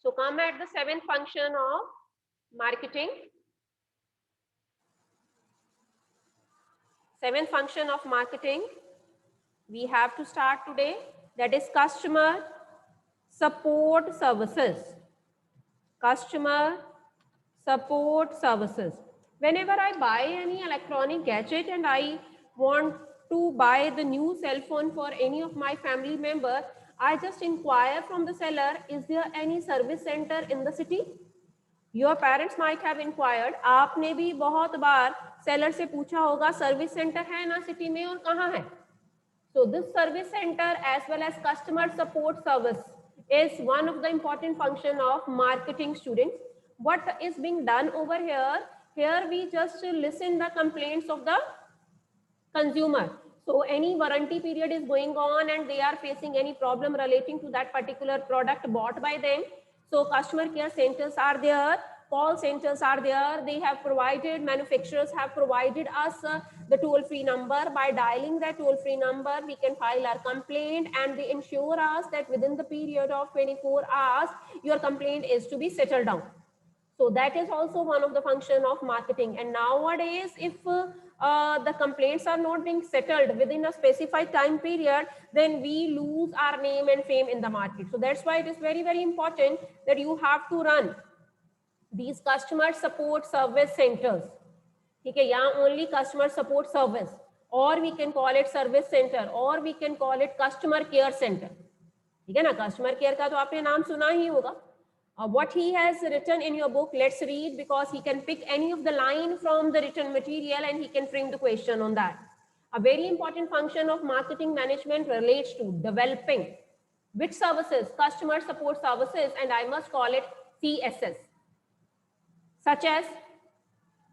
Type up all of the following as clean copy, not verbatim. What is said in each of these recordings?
So come at the seventh function of marketing. Seventh function of marketing we have to start today, that is customer support services. Customer support services. Whenever I buy any electronic gadget and I want to buy the new cell phone for any of my family member, I just inquire from the seller, is there any service center in the city? Your parents might have inquired, आपने भी बहुत बार seller से पूछा होगा service centre है ना city में और कहाँ है. So this service center as well as customer support service is one of the important function of marketing, students. What is being done over here? Here we just listen the complaints of the consumer. So any warranty period is going on and they are facing any problem relating to that particular product bought by them. So customer care centers are there, call centers are there. They have provided, manufacturers have provided us the toll-free number. By dialing that toll-free number, we can file our complaint and they ensure us that within the period of 24 hours, your complaint is to be settled down. So that is also one of the function of marketing. And nowadays, if the complaints are not being settled within a specified time period, then we lose our name and fame in the market. So that's why it is very, very important that you have to run these customer support service centers. Okay, yeah, only customer support service, or we can call it service center, or we can call it customer care center. ठीक है ना, customer care का तो आपने नाम सुना ही होगा. What he has written in your book, let's read, because he can pick any of the line from the written material and he can frame the question on that. A very important function of marketing management relates to developing which services? Customer support services, and I must call it CSS, such as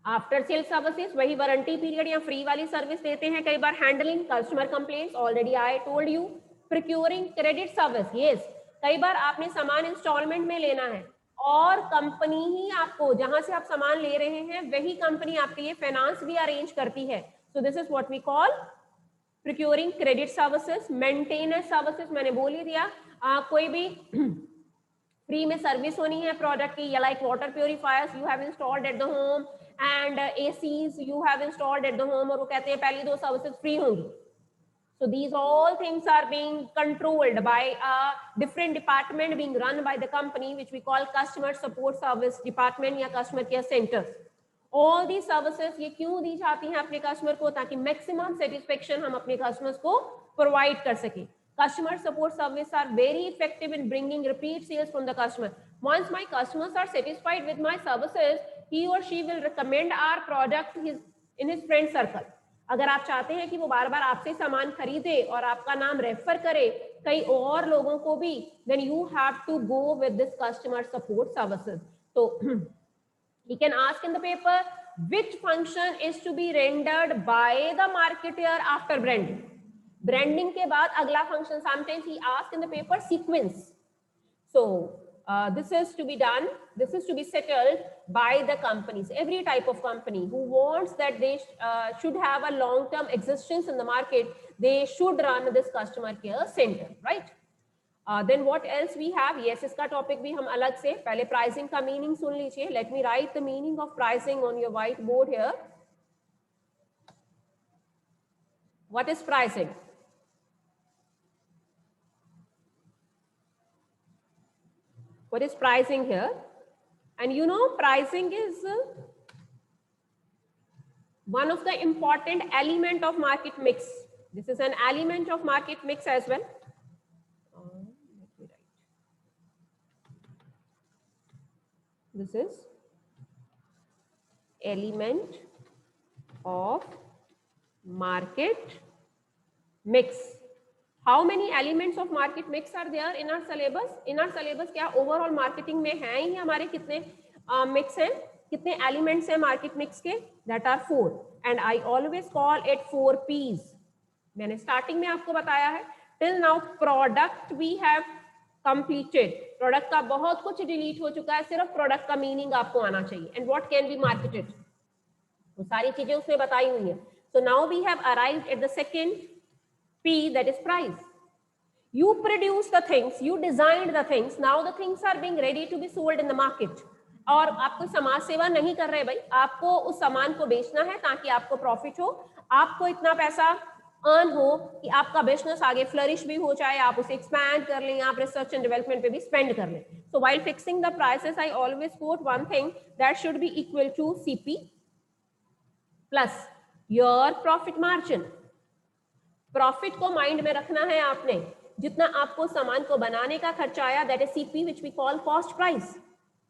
after sale services, वही warranty period या free वाली service देते हैं कई बार. Handling customer complaints, already I told you. Procuring credit service, yes, कई बार आपने सामान इंस्टॉलमेंट में लेना है और कंपनी ही आपको, जहां से आप सामान ले रहे हैं वही कंपनी आपके लिए फाइनेंस भी अरेंज करती है. So this is what we call procuring credit services. Maintenance services मैंने बोल ही दिया. कोई भी फ्री में सर्विस होनी है प्रोडक्ट की, या like water purifiers you have installed at the home and ACs you have installed at the home, और वो कहते हैं पहली 2 सर्विसेज फ्री होंगी. So these all things are being controlled by a different department being run by the company, which we call customer support service department या customer care centers. All these services ये क्यों दी जाती हैं अपने customer को? ताकि maximum satisfaction हम अपने कस्टमर्स को प्रोवाइड कर सके. Customer support service are very effective in bringing repeat sales from the customer. Once my customers are satisfied with my services, he or she will recommend our product in his friend circle. अगर आप चाहते हैं कि वो बार बार आपसे सामान खरीदे और आपका नाम रेफर करे कई और लोगों को भी, then you have to go with this customer support services. So he can ask in the paper which function is to be rendered by the marketer after branding. Branding के बाद अगला function, sometimes he asks in the paper sequence. So this is to be done, this is to be settled by the companies. Every type of company who wants that they should have a long-term existence in the market, they should run this customer care center, right? Then what else we have? Yes, इसका topic भी हम अलग से, पहले pricing का meaning सुन लीजिए. Let me write the meaning of pricing on your whiteboard here. What is pricing? What is pricing here? And you know, pricing is one of the important element of market mix. This is an element of market mix as well. Let me write. This is element of market mix. How many elements of market mix are there in our syllabus? In our syllabus क्या overall marketing में हैं ही हमारे कितने mix हैं, कितने elements हैं market mix के? That are 4, and I always call it 4 P's. मैंने starting में आपको बताया है. Till now product we have completed. Product का बहुत कुछ delete हो चुका है, सिर्फ product का meaning आपको आना चाहिए. And what can be marketed? वो सारी चीजें उसने बताई हुई हैं. So now we have arrived at the second P, that is price. You produce the things, you designed the things, now the things are being ready to be sold in the market. और आप कोई समाज सेवा नहीं कर रहे भाई, आपको उस सामान को बेचना है ताकि आपको प्रॉफिट हो, आपको इतना पैसा अर्न हो कि आपका बिजनेस आगे फ्लरिश भी हो जाए, आप उसे एक्सपैंड कर लें, आप रिसर्च एंड डेवलपमेंट पे भी स्पेंड कर लें. So while fixing the prices I always quote one thing, that should be equal to CP plus your profit margin. Profit को माइंड में रखना है आपने, जितना आपको सामान को बनाने का खर्चा आया, that is CP which we call cost price,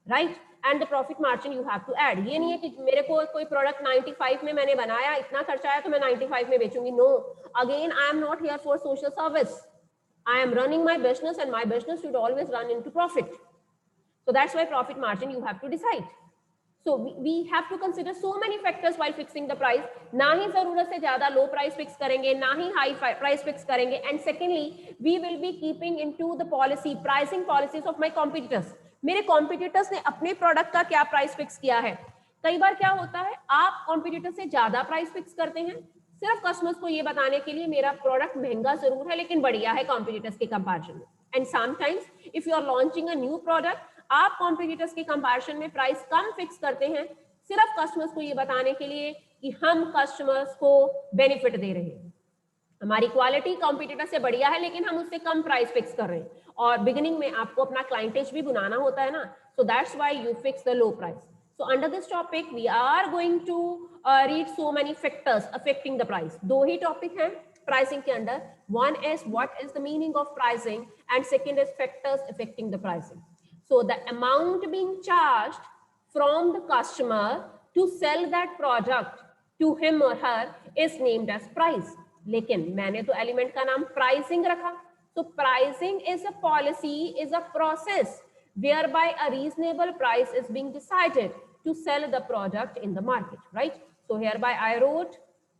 right, and the profit margin you have to add. ये नहीं है कि मेरे को कोई प्रोडक्ट 95 में मैंने बनाया, इतना खर्चा आया तो मैं 95 में बेचूंगी. No, again I am not here for social service. I am running my business and my business should always run into profit. So that's why profit margin you have to decide. So we have to consider so many factors while fixing the price. ना ही जरूरत से ज्यादा low price fix करेंगे, ना ही high price fix करेंगे. And secondly, we will be keeping into the policy, pricing policies of my competitors. मेरे competitors ने अपने product का क्या price fix किया है. कई बार क्या होता है, आप competitor से ज्यादा price fix करते हैं सिर्फ कस्टमर्स को ये बताने के लिए मेरा प्रोडक्ट महंगा जरूर है लेकिन बढ़िया है कॉम्पिटिटर्स के कंपैरिजन में. And sometimes if you are launching a new product, आप कॉम्पिटिटर्स के कंपैरिजन में प्राइस कम फिक्स करते हैं सिर्फ कस्टमर्स को ये बताने के लिए कि हम कस्टमर्स को बेनिफिट दे रहे हैं, हमारी क्वालिटी कॉम्पिटिटर से बढ़िया है लेकिन हम उससे कम प्राइस फिक्स कर रहे हैं. और बिगिनिंग में आपको अपना क्लाइंटेज भी बनाना होता है ना, so that's why you fix the low price. So under this topic we are going to read so many factors affecting the price. दो ही topic हैं pricing के अंदर. One is what is the meaning of pricing and second is factors affecting the pricing. So the amount being charged from the customer to sell that product to him or her is named as price. लेकिन मैंने तो element का नाम pricing रखा. So pricing is a policy, is a process whereby a reasonable price is being decided to sell the product in the market, right? So hereby I wrote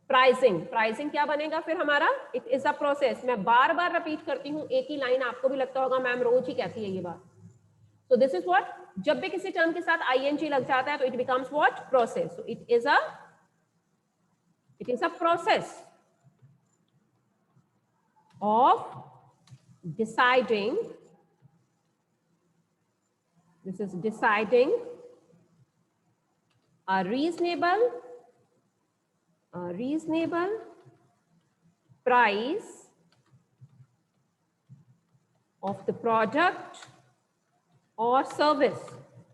pricing. Pricing क्या बनेगा फिर हमारा? It is a process. मैं बार बार repeat करती हूँ, एक ही line आपको भी लगता होगा मैम रोज ही कहती है ये बात. So this is what, जब भी किसी टर्म के साथ ing लग जाता है तो it becomes what? Process. So it is a process of deciding. This is deciding a reasonable price of the product or service.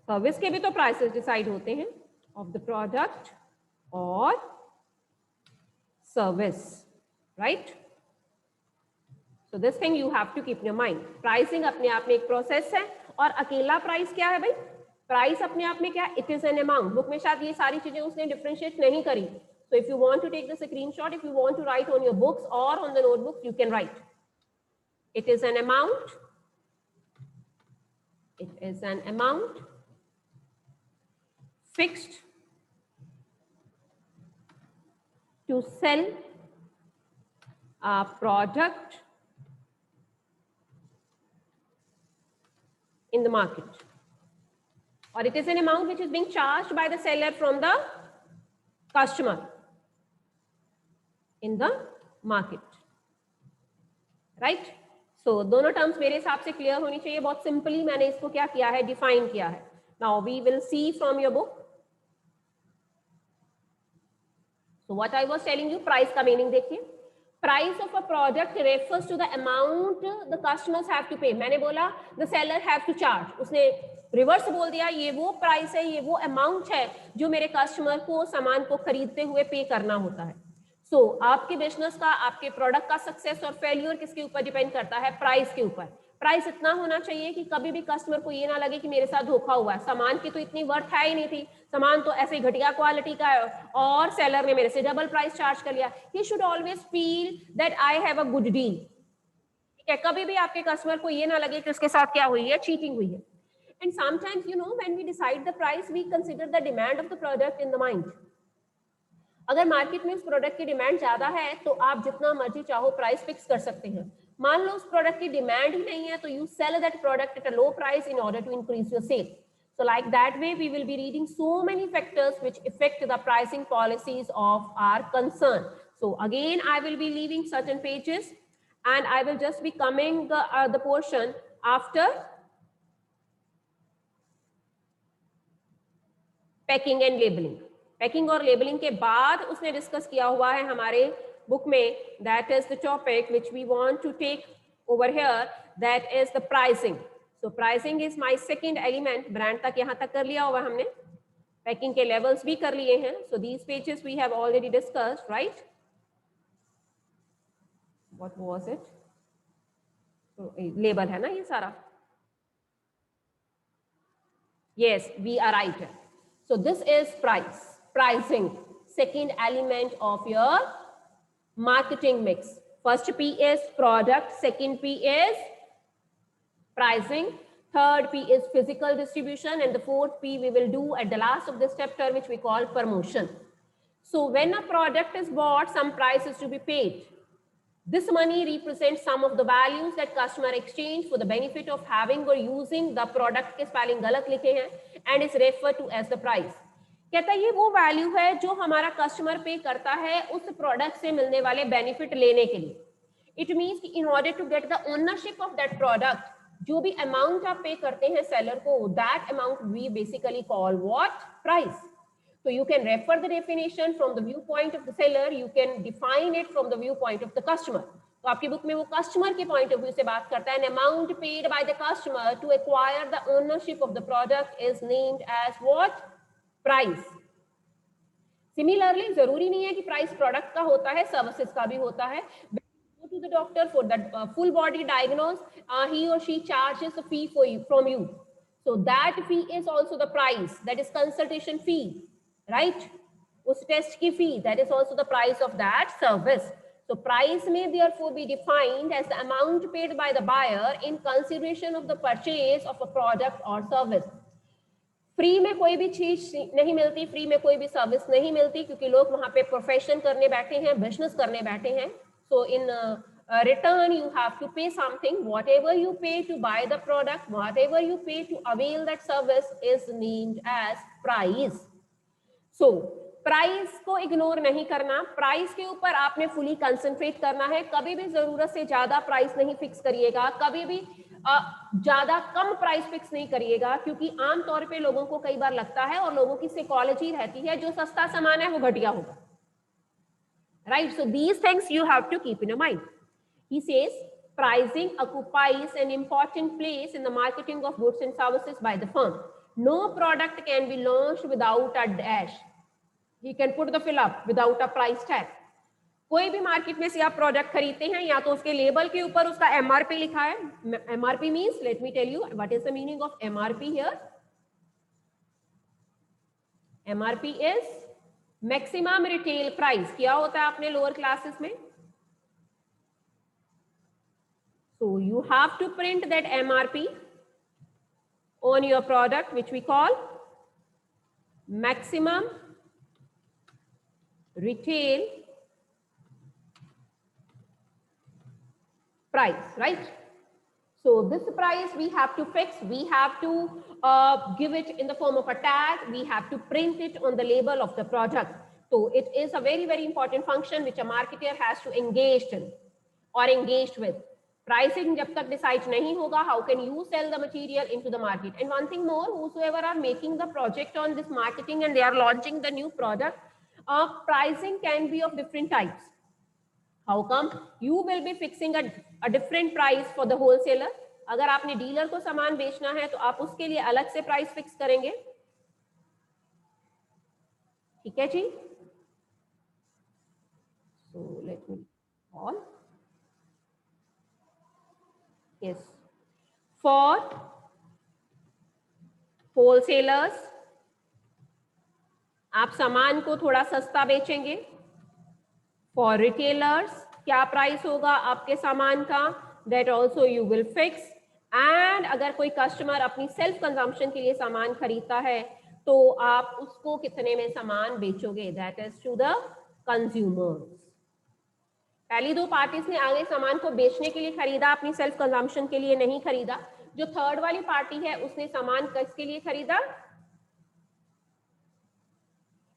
Service के भी तो प्राइसेस डिसाइड होते हैं, of the product or service, right? So this thing you have to keep in your mind. Pricing अपने आप में एक process है और अकेला प्राइस क्या है भाई? प्राइस अपने आप में क्या है? It is an amount. Book में शायद ये सारी चीजें उसने डिफरेंशिएट नहीं करी. So if you want to take the screenshot, if you want to write on your books or on the notebook, you can write. It is an amount. It is an amount fixed to sell a product in the market, or it is an amount which is being charged by the seller from the customer in the market, right? So दोनों terms मेरे हिसाब से clear होनी चाहिए. बहुत simply मैंने इसको क्या किया है, डिफाइन किया है. Now we will see from your book. So what I was telling you, price का मीनिंग देखिए. Price of a product refers to the amount the customers have to pay. मैंने बोला the seller have to charge. उसने reverse बोल दिया, ये वो price है, ये वो अमाउंट है जो मेरे कस्टमर को सामान को खरीदते हुए पे करना होता है. सो आपके बिजनेस का, आपके प्रोडक्ट का सक्सेस और फेल्यूर किसके ऊपर डिपेंड करता है? प्राइस के ऊपर. प्राइस इतना होना चाहिए कि कभी भी कस्टमर को ये ना लगे कि मेरे साथ धोखा हुआ है, सामान की तो इतनी वर्थ है ही नहीं थी, सामान तो ऐसे घटिया क्वालिटी का है और सेलर ने मेरे से डबल प्राइस चार्ज कर लिया. ही should always feel that I have a good deal. ठीक है, कभी भी आपके कस्टमर को ये ना लगे कि उसके साथ क्या हुई है, चीटिंग हुई है. And sometimes you know when we decide the price we consider the demand of the product in the mind. अगर मार्केट में उस प्रोडक्ट की डिमांड ज्यादा है तो आप जितना मर्जी चाहो प्राइस फिक्स कर सकते हैं. मान लो उस प्रोडक्ट की डिमांड ही नहीं है तो you sell that product at a low price in order to increase your sale. So like that way we will be reading so many factors which affect the pricing policies of our concern. So again I will be leaving certain pages and I will just be coming the portion after packing and labelling. Packing और labelling के बाद उसने discuss किया हुआ है हमारे book में. That is the topic which we want to take over here, that is the pricing. So pricing is my second element. Brand तक यहाँ तक कर लिया हुआ हमने, पैकिंग के लेवल्स भी कर लिए हैं. So these pages we have already discussed, right? What was it? Label है ना ये सारा. Yes, we are right. So this is price, pricing, second element of your marketing mix. First P is product, second P is pricing, third P is physical distribution, and the fourth P we will do at the last of this chapter, which we call promotion. So when a product is bought, some price is to be paid. This money represents some of the values that customer exchange for the benefit of having or using the product. के spelling गलत लिखे हैं, and is referred to as the price. कहता है ये वो value है जो हमारा कस्टमर पे करता है उस प्रोडक्ट से मिलने वाले बेनिफिट लेने के लिए. इट मीन्स कि in order to get the ownership of that product, जो भी अमाउंट आप पे करते हैं सेलर को, that amount we basically call what? Price. So you can refer the definition from the viewpoint of the seller, you can define it from the viewpoint of the customer. तो आपकी book में वो customer के point of view से बात करता है. An amount paid by the customer to acquire the ownership of the product is named as what? Price. Similarly, जरूरी नहीं है कि प्राइस प्रोडक्ट का होता है, सर्विसेज का भी होता है. Go to the doctor for the full body diagnosis, he or she charges a fee from you. So that fee is also the price, that is consultation fee. Right? उस test की फी, that is also the price of that service. So price may therefore be defined as the amount paid by the buyer in consideration of the purchase of a product or service. Free में कोई भी चीज नहीं मिलती, free में कोई भी service नहीं मिलती, क्योंकि लोग वहां पे प्रोफेशन करने बैठे हैं, बिजनेस करने बैठे हैं. So in return you have to pay something. Whatever you pay to buy the product, whatever you pay to avail that service is named as price. So, price को इग्नोर नहीं करना, price के ऊपर आपने fully concentrate करना है. कभी भी जरूरत से ज्यादा प्राइस नहीं फिक्स करिएगा, कभी भी ज्यादा कम प्राइस फिक्स नहीं करिएगा, क्योंकि आमतौर पे लोगों को कई बार लगता है और लोगों की साइकोलॉजी रहती है जो सस्ता सामान है वो घटिया होगा. Right? So these things you have to keep in your mind. He says pricing occupies an important place in the marketing of goods and services by the firm. No product can be launched without a dash. He can put the fill up without a price tag. कोई भी market में से आप product खरीदते हैं, या तो उसके लेबल के ऊपर उसका एमआरपी लिखा है. MRP means, let me tell you what is the meaning of MRP here. MRP is maximum retail price. क्या होता है आपने लोअर क्लासेस में? So you have to print that MRP on your product, which we call maximum retail price, right? So this price we have to fix, we have to give it in the form of a tag, we have to print it on the label of the product. So it is a very, very important function which a marketer has to engage in or engaged with. Pricing जब तक decide नहीं होगा, how can you sell the material into the market? And one thing more, whosoever are making the project on this marketing and they are launching the new product, pricing can be of different types. How come? You will be fixing a different price for the wholesaler. अगर आपने dealer को सामान बेचना है तो आप उसके लिए अलग से प्राइस फिक्स करेंगे. ठीक है जी? So let me call. Yes. For wholesalers, आप सामान को थोड़ा सस्ता बेचेंगे. फॉर रिटेलर्स, क्या प्राइस होगा आपके सामान का, that also you will fix. And अगर कोई कस्टमर अपनी सेल्फ कंजम्पशन के लिए सामान खरीदता है तो आप उसको कितने में सामान बेचोगे, that is to the consumers. पहली दो पार्टीज ने आगे सामान को बेचने के लिए खरीदा, अपनी सेल्फ कंजम्पशन के लिए नहीं खरीदा. जो थर्ड वाली पार्टी है उसने सामान किसके लिए खरीदा?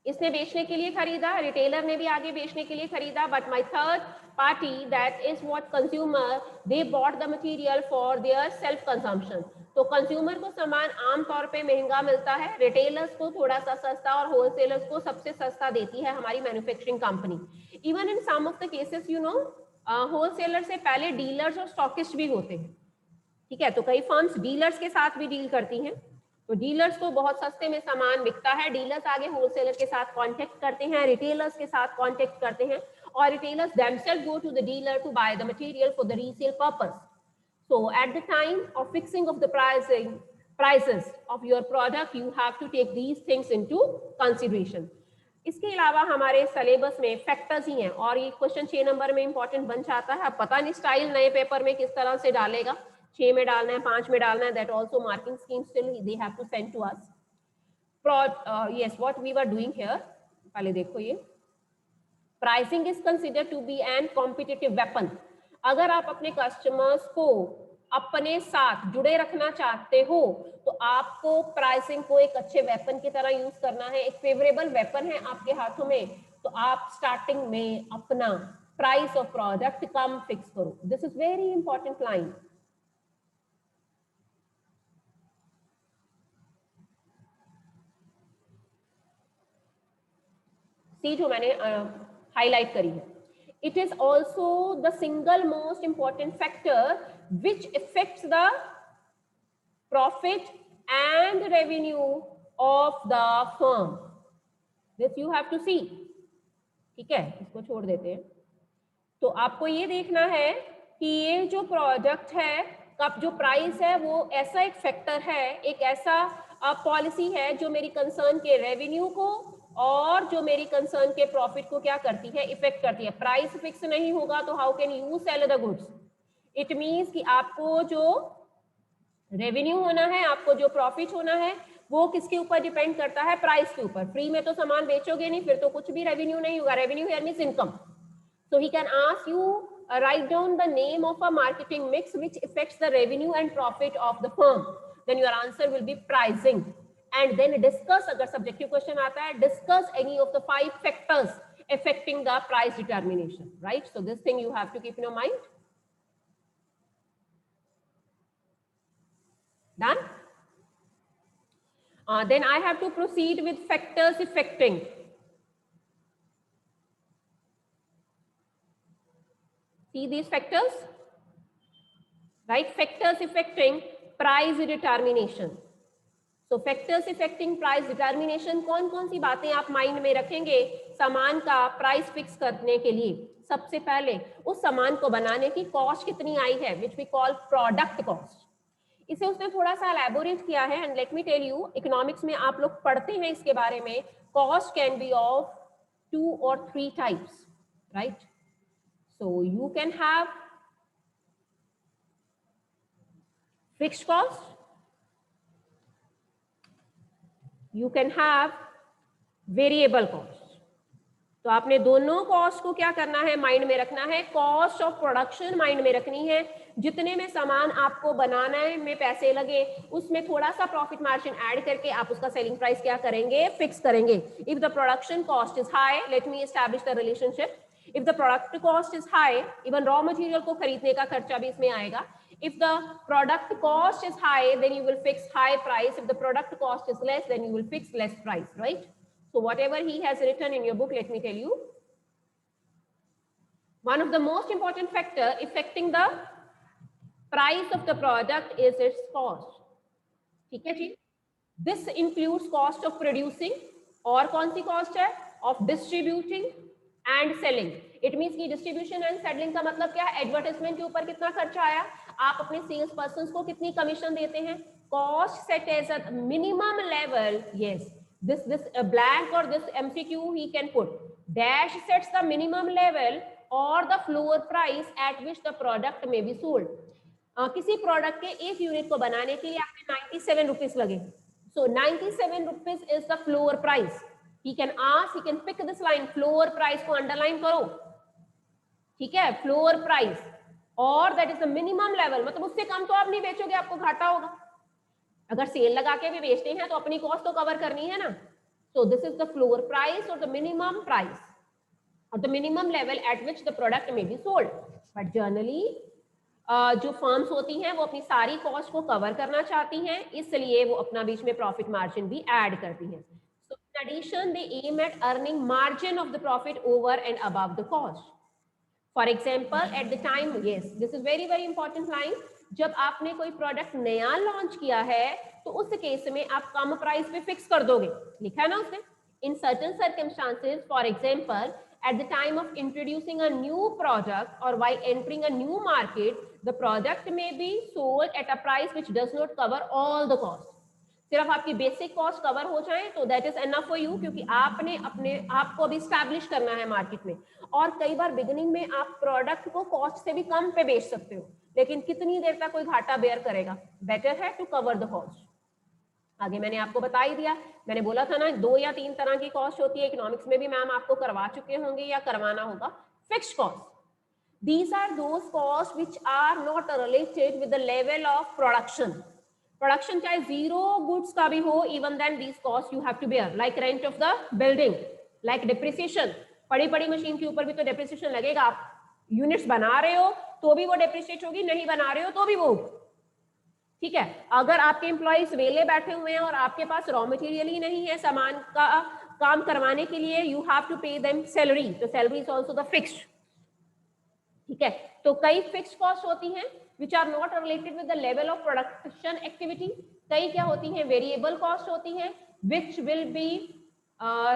इसने बेचने के लिए खरीदा, रिटेलर ने भी आगे बेचने के लिए खरीदा, but my third party that is what consumer they bought the material for their self consumption. तो कंज्यूमर को सामान आमतौर पे महंगा मिलता है, रिटेलर्स को थोड़ा सा सस्ता और होलसेलर्स को सबसे सस्ता देती है हमारी manufacturing company. Even in some of the cases you know wholesaler से पहले डीलर्स और स्टॉकिस्ट भी होते हैं, ठीक है। तो कई फर्म्स डीलर्स के साथ भी डील करती हैं, तो डीलर्स को बहुत सस्ते में सामान बिकता है, डीलर्स आगे होलसेलर के साथ कांटेक्ट करते हैं, रिटेलर्स के साथ कांटेक्ट करते हैं, और retailers themselves go to the dealer to buy the material for the resale purpose. So at the time of fixing of the prices of your product, you have to take these things into consideration. इसके अलावा हमारे syllabus में factors ही हैं, और ये question 6 number में important बन जाता है। अब पता नहीं स्टाइल नए पेपर में किस तरह से डालेगा, 6 में डालना है, 5 में डालना है, that also marking scheme still they have to send to us. yes, what we were doing here, पहले देखो ये pricing is considered to be an competitive weapon. अगर आप अपने कस्टमर्स को अपने साथ जुड़े रखना चाहते हो तो आपको प्राइसिंग को एक अच्छे वेपन की तरह यूज करना है, एक फेवरेबल वेपन है आपके हाथों में, तो आप स्टार्टिंग में अपना प्राइस ऑफ प्रोडक्ट कम फिक्स करो। This is very important line. See जो मैंने हाईलाइट करी है, it is also the single most important factor which affects the profit and revenue of the firm. This you have to see. ठीक है, इसको छोड़ देते हैं। तो आपको ये देखना है कि ये जो प्रोडक्ट है का जो प्राइस है वो ऐसा एक फैक्टर है, एक ऐसा पॉलिसी है जो मेरी कंसर्न के रेवेन्यू को और जो मेरी कंसर्न के प्रॉफिट को क्या करती है, इफेक्ट करती है। प्राइस फिक्स नहीं होगा तो how can you sell the goods. It means कि आपको जो रेवेन्यू होना है, आपको जो प्रॉफिट होना है, वो किसके ऊपर डिपेंड करता है, प्राइस के ऊपर। फ्री में तो सामान बेचोगे नहीं, फिर तो कुछ भी रेवेन्यू नहीं होगा। Revenue here means income. So he can ask you write down the name of a marketing mix which affects the revenue and profit of the firm. Then your answer will be pricing. And then discuss, अगर subjective question आता है, discuss any of the 5 factors affecting the price determination, right? So this thing you have to keep in your mind. Done? Then I have to proceed with factors affecting. See these factors, right? Factors affecting price determination. So factors affecting price determination, कौन कौन सी बातें आप mind में रखेंगे सामान का price fix करने के लिए। सबसे पहले उस सामान को बनाने की कॉस्ट कितनी आई है, which we call product cost. इसे उसने थोड़ा सा एलैबोरेट किया है, and let me tell you, economics में आप लोग पढ़ते हैं इसके बारे में। Cost can be of 2 or 3 types, right? So you can have fixed cost, you can have variable cost. तो आपने दोनों कॉस्ट को क्या करना है, माइंड में रखना है। कॉस्ट ऑफ प्रोडक्शन माइंड में रखनी है, जितने में सामान आपको बनाने में पैसे लगे उसमें थोड़ा सा प्रॉफिट मार्जिन ऐड करके आप उसका सेलिंग प्राइस क्या करेंगे, फिक्स करेंगे। If the production cost is high, let me establish the relationship. If the product cost is high, even raw material को खरीदने का खर्चा भी इसमें आएगा। If the product cost is high, then you will fix high price. If the product cost is less, then you will fix less price, right? So whatever he has written in your book, let me tell you. One of the most important factor affecting the price of the product is its cost. ठीक है जी? This includes cost of producing, और कौन सी cost है, of distributing and selling. It means की distribution and selling का मतलब क्या है, एडवर्टाइजमेंट के ऊपर कितना खर्चा आया, आप अपने सेल्स पर्सन को कितनी कमीशन देते हैं। Cost set as a minimum level, yes, this blank or this MCQ he can put dash sets the minimum level or the floor price at which the product may be sold. किसी product के एक unit को बनाने के लिए आपके 97 rupees लगे, so 97 rupees is the floor price. He can ask, he can pick this line, floor price को अंडरलाइन करो, ठीक है, फ्लोर प्राइस, और that is the minimum level, मतलब उससे कम तो आप नहीं बेचोगे, आपको घाटा होगा। अगर सेल लगा के भी बेचते हैं तो अपनी कॉस्ट तो कवर करनी है ना। So this is the floor price or the minimum price or the minimum level at which the product may be sold. But generally जो फर्म्स होती हैं वो अपनी सारी कॉस्ट को कवर करना चाहती हैं, इसलिए वो अपना बीच में प्रॉफिट मार्जिन भी ऐड करती हैं. So in addition they aim at earning margin of the profit over and above the cost. For example, at the time, yes, this is very very important line. जब आपने कोई product नया launch किया है तो उस केस में आप कम प्राइस पे फिक्स कर दोगे, लिखा है ना उसने. In certain circumstances, for example, at the time of introducing a new product or while entering a new market, the product may be sold at a price which does not cover all the cost. सिर्फ आपकी basic cost cover हो जाए तो that is enough for you, क्योंकि आपने अपने आप को भी स्टैब्लिश करना है मार्केट में. और कई बार बिगिनिंग में आप प्रोडक्ट को कॉस्ट से भी कम पे बेच सकते हो, लेकिन कितनी देर तक कोई घाटा बेयर करेगा. बेटर है टू कवर द कॉस्ट. आगे मैंने आपको बता ही दिया, मैंने बोला था ना 2 या 3 तरह की कॉस्ट होती है. इकोनॉमिक्स में भी मैम आपको करवा चुके होंगे या करवाना होगा. Fixed cost, these are those costs which are not related with the level of production. Production चाहे जीरो गुड्स का भी हो, even then these cost you have to bear, like rent of the building, like depreciation. बड़ी बड़ी machine के ऊपर भी तो डिप्रिसिएशन लगेगा. आप यूनिट्स बना रहे हो तो भी वो डिप्रिसिएट होगी, नहीं बना रहे हो तो भी वो. ठीक है, अगर आपके एम्प्लॉइज वेले बैठे हुए हैं और आपके पास रॉ मटेरियल ही नहीं है सामान का काम करवाने के लिए, you have to pay them salary. तो salary is also the fixed. ठीक है, तो कई फिक्स्ड कॉस्ट होती हैं which are not related with the level of production activity. कई क्या होती हैं, वेरिएबल कॉस्ट होती हैं which will be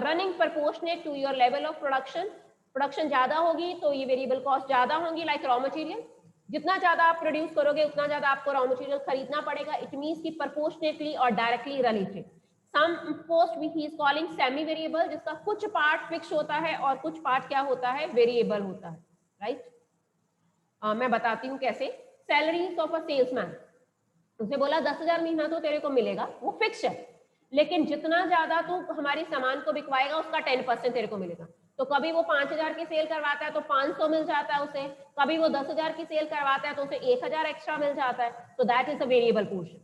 running proportionate to your level of production. Production ज्यादा होगी तो ये वेरिएबल कॉस्ट ज्यादा होंगी, लाइक रॉ मटेरियल. जितना ज्यादा आप प्रोड्यूस करोगे उतना ज्यादा आपको रॉ मटेरियल खरीदना पड़ेगा. इट मीन्स की प्रोपोर्शनेटली और directly related. Some cost which he is calling semi variable, जिसका कुछ पार्ट फिक्स होता है और कुछ पार्ट क्या होता है, वेरिएबल होता है. राइट, मैं बताती हूँ कैसे. सैलरीज ऑफ अ सेल्समैन, उसने बोला 10,000 महीना तो तेरे को मिलेगा, वो फिक्स है. लेकिन जितना ज्यादा तू हमारी सामान को बिकवाएगा उसका 10% तेरे को मिलेगा. तो कभी वो 5,000 की सेल करवाता है तो 500 मिल जाता है उसे, कभी वो 10,000 की सेल करवाता है तो उसे 1,000 एक्स्ट्रा मिल जाता है. तो that is a variable portion.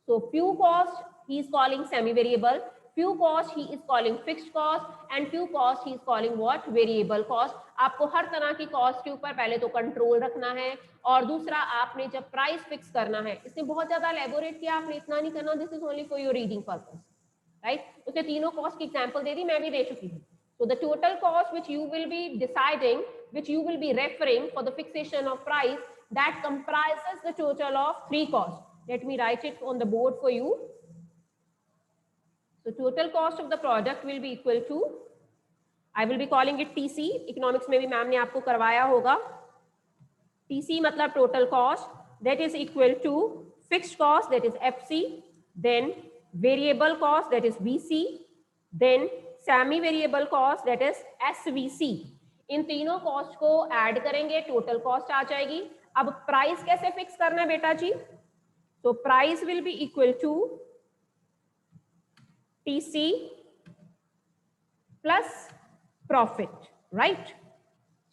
So few cost he is calling semi variable, few cost he is calling fixed cost and few cost he is calling what, variable cost. आपको हर तरह की कॉस्ट के ऊपर पहले तो कंट्रोल रखना है, और दूसरा आपने जब प्राइस फिक्स करना है, इसने बहुत ज्यादा एलेबोरेट किया, आपने इतना नहीं करना. This is only for your reading purpose. Right, उसने तीनों कॉस्ट की एग्जांपल दे दी, मैं भी दे चुकी हूँ. So the total cost which you will be deciding, which you will be referring for the fixation of price, that comprises the total of 3 costs. Let me write it on the board for you. So total cost of the product will be equal to, I will be calling it TC. Economics में भी ma'am ने आपको करवाया होगा. TC मतलब total cost, that is equal to fixed cost, that is FC, then variable cost, that is VC, then semi variable cost, that is SVC. इन तीनों cost को add करेंगे, टोटल कॉस्ट आ जाएगी. अब प्राइस कैसे फिक्स करना है बेटा जी? तो price will be equal to TC plus profit, right?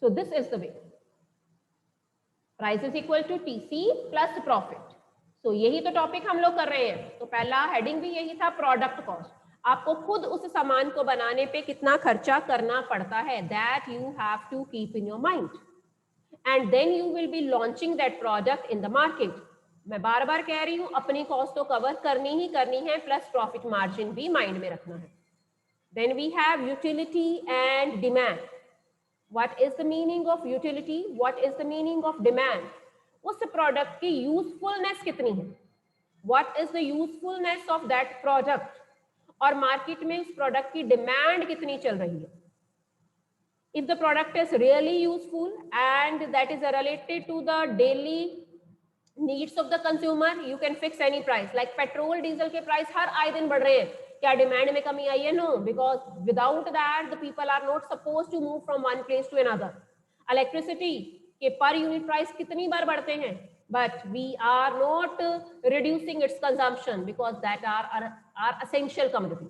So this is the way. Price is equal to TC plus profit. So यही तो टॉपिक हम लोग कर रहे हैं. तो पहला हेडिंग भी यही था, प्रोडक्ट कॉस्ट. आपको खुद उस सामान को बनाने पे कितना खर्चा करना पड़ता है, that you have to keep in your mind. And then you will be launching that product in the market. मैं बार बार कह रही हूँ, अपनी कॉस्ट तो कवर करनी ही करनी है, प्लस प्रॉफिट मार्जिन भी माइंड में रखना है. Then we have utility and demand. What is the meaning of utility? What is the meaning of demand? उस प्रोडक्ट की यूजफुलनेस कितनी है, What is the usefulness of that product? और market में उस प्रोडक्ट की डिमांड कितनी चल रही है. If the product is really useful and that is related to the daily needs of the consumer, you can fix any price. Like petrol diesel के price हर आए दिन बढ़ रहे हैं, क्या डिमांड में कमी आई है? No, because without that the people are not suppose to move from one place to another. Electricity के पर यूनिट प्राइस कितनी बार बढ़ते हैं, but we are not reducing its consumption because that are essential commodities.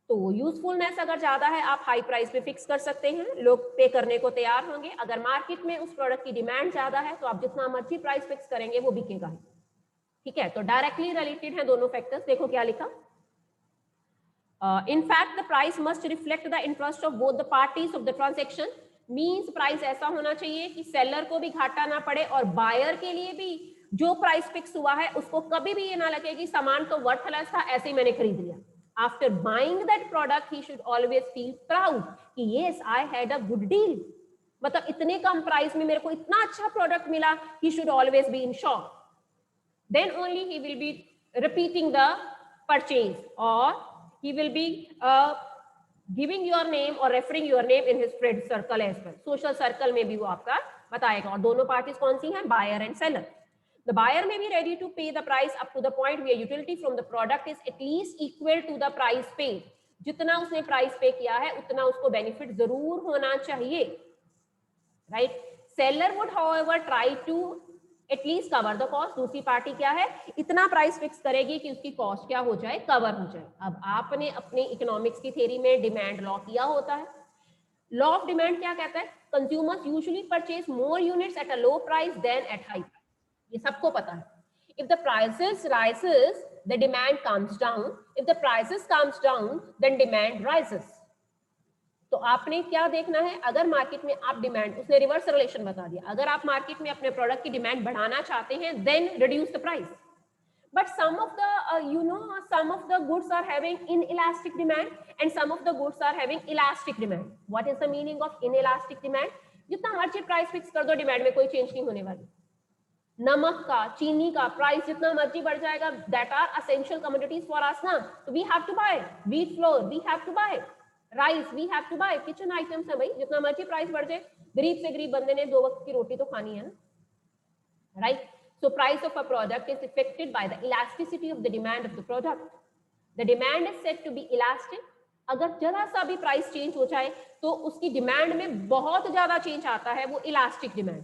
तो usefulness अगर ज्यादा है, आप हाई प्राइस पे फिक्स कर सकते हैं, लोग पे करने को तैयार होंगे. अगर मार्केट में उस प्रोडक्ट की डिमांड ज्यादा है तो आप जितना मर्जी प्राइस फिक्स करेंगे वो बिकेगा ही. ठीक है, तो डायरेक्टली रिलेटेड है दोनों फैक्टर्स. देखो क्या लिखा, In fact, the price must reflect the interest of both the parties of the transaction. Means price ऐसा होना चाहिए कि सेलर को भी घाटा ना पड़े और बायर के लिए भी जो प्राइस फिक्स हुआ है उसको कभी भी ये ना लगे कि सामान तो वर्थलेस था, ऐसे ही मैंने खरीद लिया. After buying that product he should always feel proud कि yes I had a good deal. मतलब इतने कम प्राइस में मेरे को इतना अच्छा प्रोडक्ट मिला. He should always be in shock. Then only he will be repeating the purchase और he will be giving your name or referring your name in his friend circle as well. Social circle में भी वो आपका बताएगा. और दोनों parties कौन सी हैं? buyer and seller. The buyer may be ready to pay the price up to the point where utility from the product is at least equal to the price paid. जितना उसने प्राइस पे किया है उतना उसको benefit जरूर होना चाहिए. Right? Seller would however try to at least cover the cost. दूसरी पार्टी क्या है? इतना प्राइस फिक्स करेगी कि उसकी कॉस्ट क्या हो जाए? कवर हो जाए. अब आपने अपने इकोनॉमिक्स की थ्योरी में डिमांड लॉ किया होता है. लॉ ऑफ डिमांड क्या कहता है? Consumers usually purchase more units at a low price than at high price. ये सबको पता है. If the prices rises the demand comes down. If the prices comes down then demand rises. तो आपने क्या देखना है? अगर मार्केट में आप डिमांड, उसने रिवर्स रिलेशन बता दिया, अगर आप मार्केट में अपने प्रोडक्ट की डिमांड बढ़ाना चाहते हैं then reduce the price. But some of the some of the goods are having inelastic demand and some of the goods are having elastic demand. What is the meaning of inelastic demand? जितना मर्जी price fix कर दो demand में कोई change नहीं होने वाली. नमक का, चीनी का प्राइस जितना मर्जी बढ़ जाएगा. That are essential commodities for us ना, तो we have to buy. Wheat flour we have to buy. Rice we have to buy. Kitchen items है भाई, जितना मर्जी प्राइस बढ़ जाए, गरीब से गरीब बंदे ने 2 वक्त की रोटी तो खानी है ना. Right. So price of a product is affected by the elasticity of the demand of the product. The demand is said to be elastic. अगर जरा सा भी प्राइस चेंज हो जाए तो उसकी डिमांड में बहुत ज्यादा चेंज आता है, वो इलास्टिक डिमांड.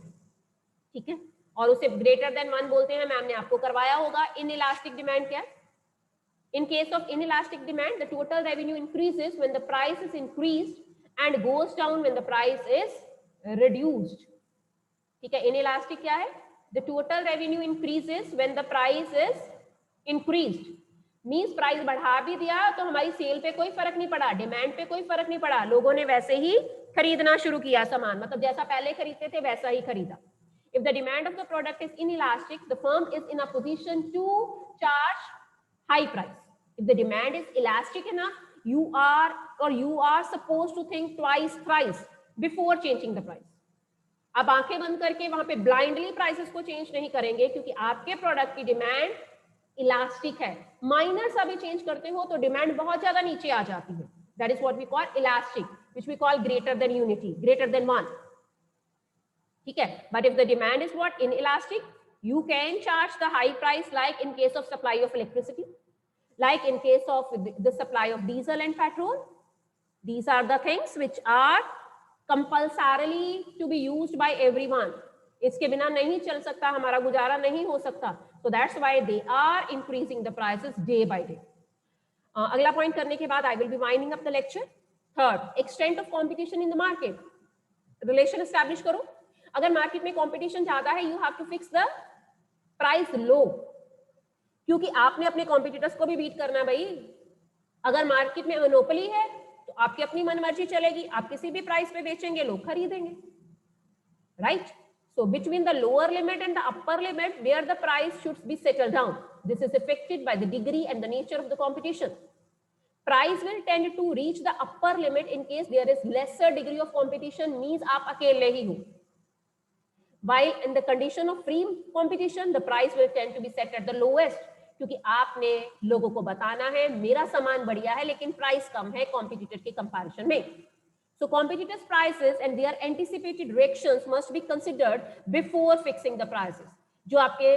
ठीक है. और उसे ग्रेटर देन 1 बोलते हैं. मैम ने आपको करवाया होगा. इनइलास्टिक डिमांड क्या है? In case of inelastic demand, the total revenue increases when the price is increased and goes down when the price is reduced. ठीक है. Inelastic क्या है? The total revenue increases when the price is increased. Means price बढ़ा भी दिया तो हमारी cell पे कोई फर्क नहीं पड़ा, डिमांड पे कोई फर्क नहीं पड़ा, लोगों ने वैसे ही खरीदना शुरू किया सामान. मतलब जैसा पहले खरीदते थे वैसा ही खरीदा. If the demand of the product is inelastic, the firm is in a position to charge high price. If the demand is elastic enough, you are supposed to think twice, thrice before changing the price. अब आंखें बंद करके वहां पे blindly prices को change नहीं करेंगे क्योंकि आपके प्रोडक्ट की डिमांड इलास्टिक है. माइनर सा भी चेंज करते हो तो डिमांड बहुत ज्यादा नीचे आ जाती है. That is what we call elastic, which we call greater than unity, greater than 1. ठीक है. But if the demand is what? Inelastic, you can charge the high price like in case of supply of electricity, like in case of the supply of diesel and petrol. These are the things which are compulsorily to be used by everyone. इसके बिना नहीं चल सकता, हमारा गुजारा नहीं हो सकता. So that's why they are increasing the prices day by day. अगला पॉइंट करने के बाद I will be winding up the lecture. Third, extent of competition in the market. Relation establish करो. अगर मार्केट में कंपटीशन ज्यादा है, you have to fix the price low, क्योंकि आपने अपने कॉम्पिटिटर्स को भी बीट करना भाई. अगर मार्केट में मोनोपोली है तो आपकी अपनी मनमर्जी चलेगी, आप किसी भी प्राइस पे बेचेंगे, लोग खरीदेंगे. Right. So between the lower limit and the upper limit where the price should be settle down, this is affected by the degree and the nature of the competition. Price will tend to reach the upper limit in case there is lesser degree of competition, means आप अकेले ही हो. While in the condition of free competition, the price will tend to be set at the lowest, क्योंकि आपने लोगों को बताना है मेरा सामान बढ़िया है लेकिन प्राइस कम है कॉम्पिटिटर के कंपैरिजन में. So competitors' prices and their anticipated reactions must be considered before fixing the prices. जो आपके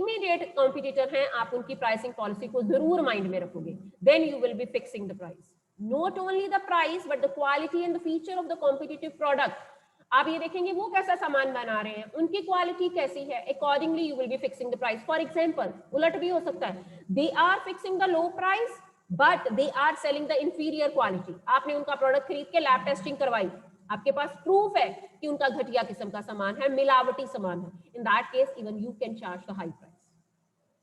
immediate competitor हैं, आप उनकी pricing policy को जरूर माइंड में रखोगे. Then you will be fixing the price. Not only the price but the quality and the feature of the competitive product. आप ये देखेंगे वो कैसा सामान बना रहे हैं, उनकी क्वालिटी कैसी है, accordingly you will be fixing the price. For example, उलट भी हो सकता है, they are fixing the low price but they are selling the inferior quality. आपने उनका प्रोडक्ट खरीद के लैब टेस्टिंग करवाई, आपके पास प्रूफ है कि उनका घटिया किस्म का सामान है, मिलावटी सामान है. In that case even you can charge the high price.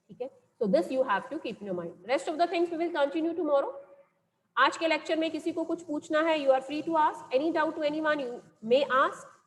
ठीक है. So this you have to keep in your mind. Rest of the things we will continue tomorrow. आज के लेक्चर में किसी को कुछ पूछना है, you are free to ask any doubt to anyone, you may ask.